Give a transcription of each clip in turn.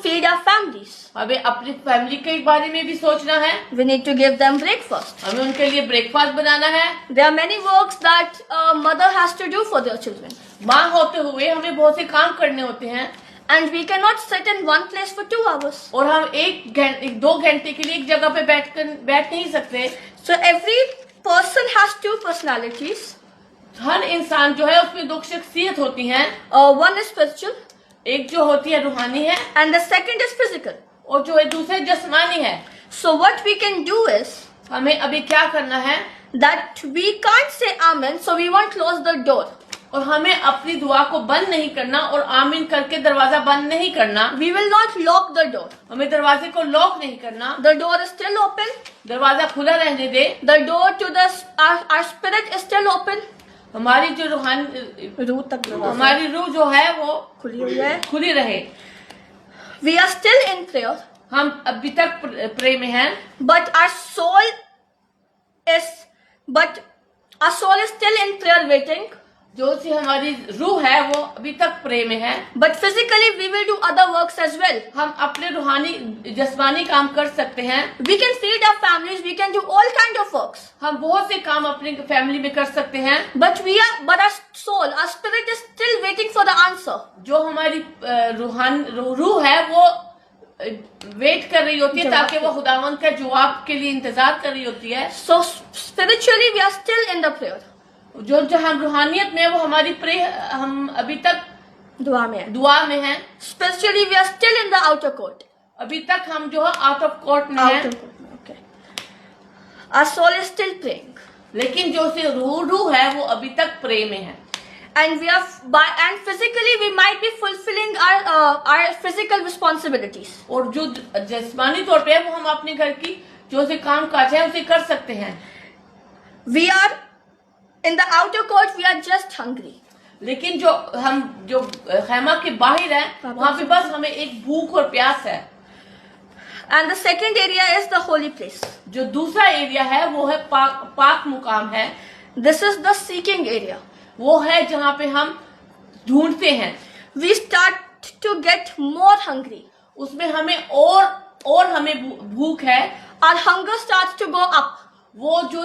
feed our families. हमें अपनी family के बारे में भी सोचना है। We need to give them breakfast. हमें उनके लिए ब्रेकफास्ट बनाना है। There are many works that a mother has to do for their children. माँ होते हुए हमें बहुत से काम करने होते हैं। And we cannot sit in one place for 2 hours. और हम 2 घंटे के लिए एक जगह पे बैठ नहीं सकते। So every person has 2 personalities. हर इंसान जो है उसमें 2 शख्सियत होती हैं। One is spiritual. एक जो होती है रूहानी है, And the second is physical. और जो है दूसरे जिस्मानी है। So what we can do is हमें अभी क्या करना है that we can't say amen, so we won't close the door. और हमें अपनी दुआ को बंद नहीं करना और आमीन करके दरवाजा बंद नहीं करना। We will not lock the door. हमें दरवाजे को लॉक नहीं करना। The door is still open. दरवाजा खुला रहने दे। The door to our spirit is still open. हमारी जो रूहानी रूह तक हमारी रूह जो है वो खुली हुई है। खुली रहे। We are still in prayer. हम अभी तक प्रे में हैं, But our soul is still in prayer waiting. जो सी हमारी रूह है वो अभी तक प्रे में है। But physically we will do other works as well. हम अपने रूहानी जिस्मानी काम कर सकते हैं। We can feed our families. We can do all kind of works. हम बहुत से काम अपनी फैमिली में कर सकते हैं। But our soul, our spirit is still waiting for the answer. जो हमारी रूह है वो वेट कर रही होती है ताकि वो खुदावंद का जवाब के लिए इंतजार कर रही होती है। So spiritually we are still in the prayer. जो हम रूहानियत में वो हमारी प्रे हम अभी तक दुआ में हैं. Spiritually we are still in the outer court. अभी तक हम जो है आउट ऑफ कोर्ट में हैं. Okay. Our soul is still praying. लेकिन जो से रूह है वो अभी तक प्रे में है. And physically we might be fulfilling our physical responsibilities. और जो जिस्मानी तौर पे है वो हम अपने घर की जो से काम काज है उसे कर सकते हैं. We are in the outer court. We are just hungry. लेकिन जो खैमा के बाहर है वहाँ पे बस हमें एक भूख और प्यास है. And the second area is the holy place. जो दूसरा एरिया है वो है पाक मुकाम है. This is the seeking area. वो है जहाँ पे हम ढूंढते हैं. We start to get more hungry. उसमें हमें और हमें भूख है. Our hunger starts to go up. वो जो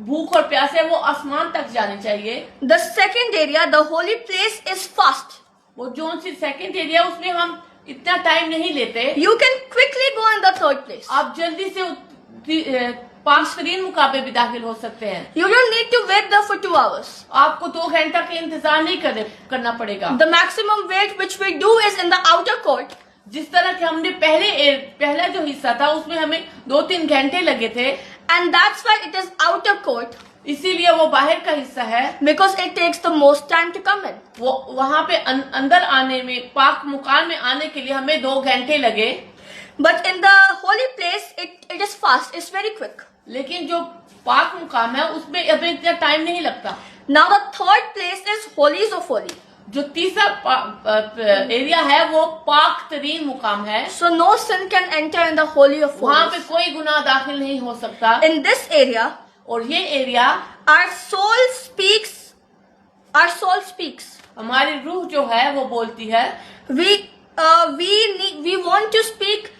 भूख और प्यास है वो आसमान तक जानी चाहिए. The second area, the holy place, is fast. वो जो सेकंड एरिया उसमें हम इतना टाइम नहीं लेते. You can quickly go in the third place. आप जल्दी से पाक-तरीन मुकाबले भी दाखिल हो सकते हैं. You don't need to wait there for 2 hours. आपको 2 घंटा का इंतजार नहीं करना पड़ेगा. The maximum wait which we do is in the outer court. जिस तरह के हमने पहला जो हिस्सा था उसमें हमें 2-3 घंटे लगे थे. And that's why it is outer court. इसीलिए वो बाहर का हिस्सा है. Because it takes the most time to come in. वो वहाँ पे अंदर आने में पाक मुकाम में आने के लिए हमें 2 घंटे लगे. But in the holy place it is fast. It's very quick. लेकिन जो पाक मुकाम है उसमें अभी इतना टाइम नहीं लगता. Now the third place is holies of holy. जो तीसरा एरिया है वो पाक तरीन मुकाम है. So no sin can enter in the holy of holies. वहाँ पे कोई गुनाह दाखिल नहीं हो सकता. In this area, और ये एरिया our soul speaks. हमारी रूह जो है वो बोलती है. We want to speak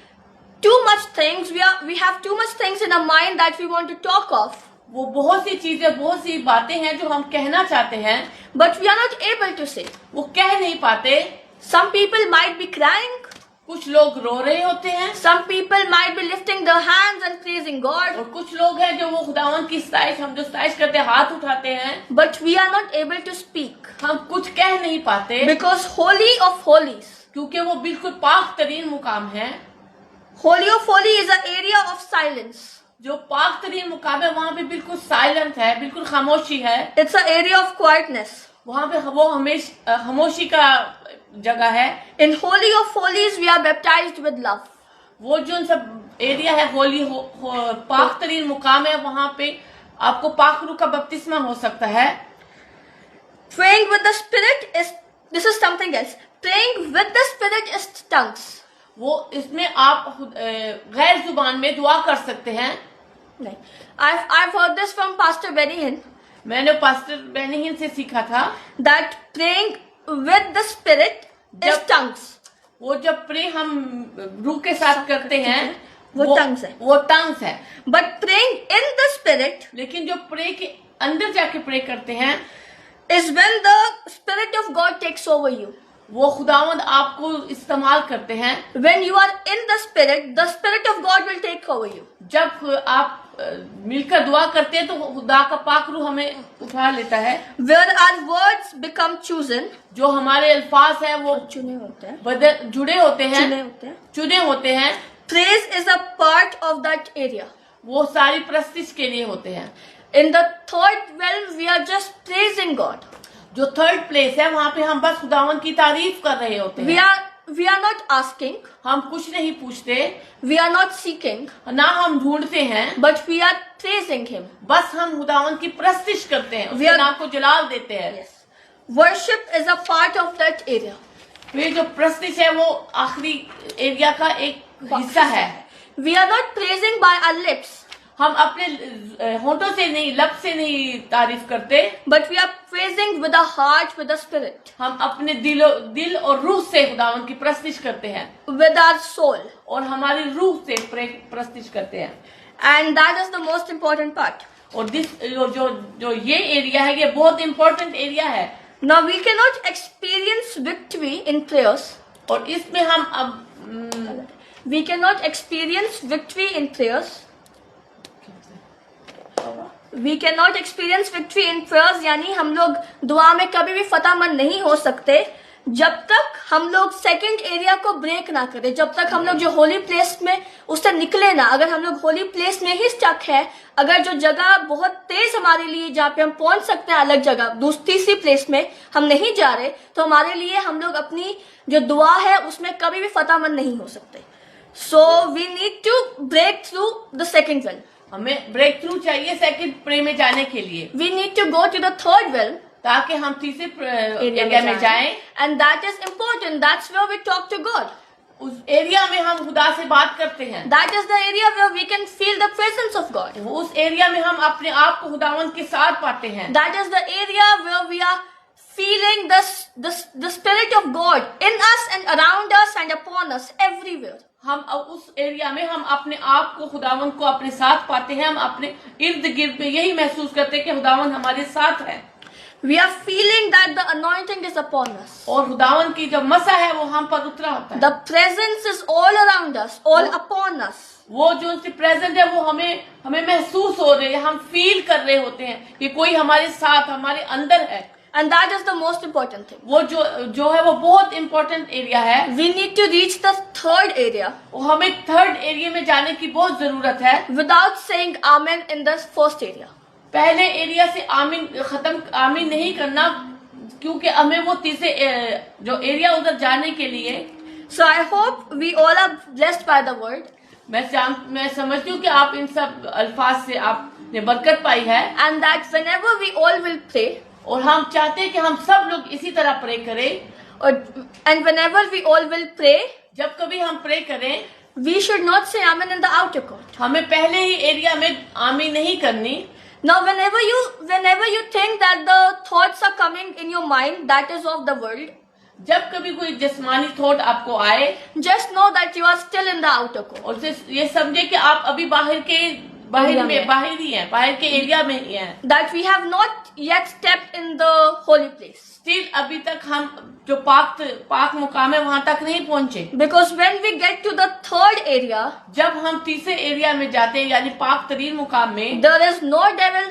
too much things. We have too much things in our mind that we want to talk of. वो बहुत सी चीजें बहुत सी बातें हैं जो हम कहना चाहते हैं. But we are not able to say. वो कह नहीं पाते. Some people might be crying. कुछ लोग रो रहे होते हैं. Some people might be lifting their hands and praising God. और कुछ लोग हैं जो वो खुदावंद की सताइश हम जो सताइश करते हैं हाथ उठाते हैं. But we are not able to speak. हम कुछ कह नहीं पाते. Because holy of holies. क्योंकि वो बिल्कुल पाक तरीन मुकाम है. Holy of holy is an area of silence. जो पाक तरीन मुकाम है वहाँ पे बिल्कुल साइलेंट है, बिल्कुल खामोशी है. It's an area of quietness. वहाँ पे वो खामोशी का जगह है. In holy of holies we are baptized with love. वो जो सब एरिया है होली पाक तरीन मुकाम है वहाँ पे आपको पाक रूह का बपतिस्मा हो सकता है. Praying with the spirit this is something else. Praying with the spirit is tongues. वो इसमें आप गैर जुबान में दुआ कर सकते हैं. नहीं. I've heard this from Pastor Benny Hinn. मैंने पास्टर बेनी हिन से सीखा था. That praying with the spirit is tongues. वो जब प्रे हम रूह के साथ करते हैं वो tongues है। वो टंग्स है। But praying in the spirit लेकिन जो प्रे के अंदर जाके प्रे करते हैं is when the spirit of God takes over you. वो खुदावंद आपको इस्तेमाल करते हैं। When you are in the spirit of God will take over you. जब आप मिलकर दुआ करते हैं तो खुदा का पाक रूह हमें उठा लेता है। Where our words become chosen, जो हमारे अल्फाज है वो चुने होते हैं, जुड़े होते हैं, चुने होते हैं। चुने होते हैं। Praise is a part of that area. वो सारी प्रस्तिश के लिए होते हैं। In the third realm, we are just praising God. जो थर्ड प्लेस है वहाँ पे हम बस खुदावन की तारीफ कर रहे होते हैं। We are not asking, हम कुछ नहीं पूछते, we are not seeking, ना हम ढूंढते हैं, but we are praising Him. बस हम खुदावन की प्रस्तिश करते हैं, उसके नाम को जलाल देते हैं। Yes. Worship is a part of that area. ये जो प्रस्तिश है वो आखिरी एरिया का एक हिस्सा है। We are not praising by our lips, हम अपने होठों से नहीं, लब से नहीं तारीफ करते, but we are praising with the heart, with the spirit, हम अपने दिल और रूह से खुदावन की प्रस्तिश करते हैं, with our soul, और हमारी रूह से प्रस्तिश करते हैं। and that is the most important part. और जो ये एरिया है ये बहुत इंपॉर्टेंट एरिया है। Now we cannot experience victory in prayers. और इसमें हम अब We cannot experience victory in prayers. We cannot experience victory in prayers, यानी हम लोग दुआ में कभी भी फतेहमंद नहीं हो सकते जब तक हम लोग सेकंड एरिया को ब्रेक ना करें, जब तक हम लोग जो होली प्लेस में उससे निकले ना। अगर हम लोग होली प्लेस में ही स्टक है, अगर जो जगह बहुत तेज हमारे लिए जहाँ पे हम पहुंच सकते हैं अलग जगह तीसरी प्लेस में हम नहीं जा रहे, तो हमारे लिए हम लोग अपनी जो दुआ है उसमें कभी भी फतेहमंद नहीं हो सकते। So we need to break through the second veil. हमें ब्रेक थ्रू चाहिए सेकंड प्रे में जाने के लिए। We need to go to the third veil, ताकि हम तीसरे एरिया में जाएं। And that is important, that's where we talk to God. उस एरिया में हम खुदा से बात करते हैं। That is the area where we can feel the presence of God. उस एरिया में हम अपने आप को खुदावन के साथ पाते हैं। That is the area where we are feeling the spirit of God in us and around us and upon us everywhere. हम उस एरिया में हम अपने आप को खुदावन को अपने साथ पाते हैं। हम अपने इर्द गिर्द में यही महसूस करते हैं कि खुदावन हमारे साथ है। We are feeling that the anointing is upon us. और खुदावन की जो मसा है वो हम पर उतरा होता है। The presence is all around us, all upon us. वो जो प्रेजेंट है वो हमें महसूस हो रहे हैं, हम फील कर रहे होते हैं कि कोई हमारे साथ हमारे अंदर है। And that is the most important thing. वो जो है वो बहुत इम्पोर्टेंट एरिया है। We need to reach the third area. वो हमें थर्ड एरिया में जाने की बहुत जरूरत है। Without saying amen in the first area. पहले एरिया से आमीन नहीं करना, क्योंकि हमें वो तीसरे जो एरिया उधर जाने के लिए। So I hope we all are blessed by the word. मैं समझती हूँ कि आप इन सब अल्फाज से आपने बरकत पाई है। And that whenever we all will pray, और हम चाहते हैं कि हम सब लोग इसी तरह प्रे करें। and whenever we all will pray, जब कभी हम प्रे करें, we should not say amen in the outer court. हमें पहले ही एरिया में आमीन नहीं करनी। Now whenever you think that the thoughts are coming in your mind that is of the world, जब कभी कोई जिस्मानी थॉट आपको आए, just know that you are still in the outer court. और ये समझे कि आप अभी बाहर ही हैं, बाहर के एरिया में ही हैं। That we have not yet stepped in the holy place. Still अभी तक हम जो पाक मुकाम है वहाँ तक नहीं पहुँचे। Because when we get to the third area, जब हम तीसरे एरिया में जाते हैं यानी पाक तरीन मुकाम में, there is no devil,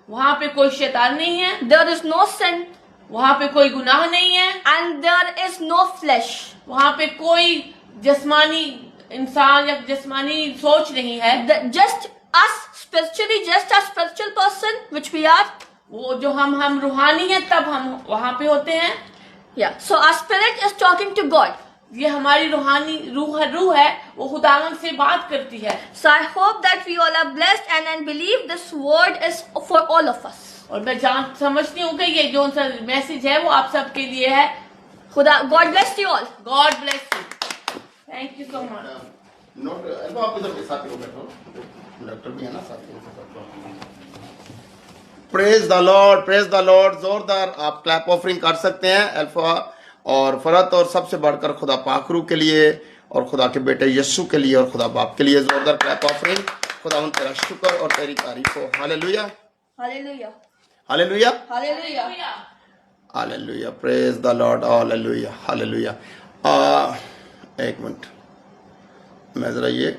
वहाँ पे कोई शैतान नहीं है, there is no sin, वहाँ पे कोई गुनाह नहीं है, and there is no flesh. वहाँ पे कोई जिस्मानी इंसान या जिस्मानी सोच नहीं है। Just us spiritually, just a spiritual person which we are. वो जो हम रूहानी हैं तब हम वहाँ पे होते हैं। Yeah. So our spirit is talking to God. ये हमारी रूहानी रूह है, वो खुदावन से बात करती है। So I hope that we all are blessed and believe this word is for all of us. और मैं समझती हूँ कि ये जो मैसेज है वो आप सबके लिए है। God bless you all. God bless you. Thank you so much. आप इधर साथ में बैठो, डॉक्टर भी है ना साथ में। Praise the Lord, praise the Lord. जोरदार आप क्लैप ऑफरिंग कर सकते हैं। अल्फा और फरत और सबसे बढ़कर खुदा पाखरू के लिए और खुदा के बेटे यीशु के लिए और खुदा बाप के लिए जोरदार क्लैप ऑफरिंग। खुदा उन तेरा शुक्र और तेरी तारीफ हो। Hallelujah hallelujah hallelujah hallelujah hallelujah, praise the Lord, hallelujah hallelujah. एक मिनट, मैं जरा ये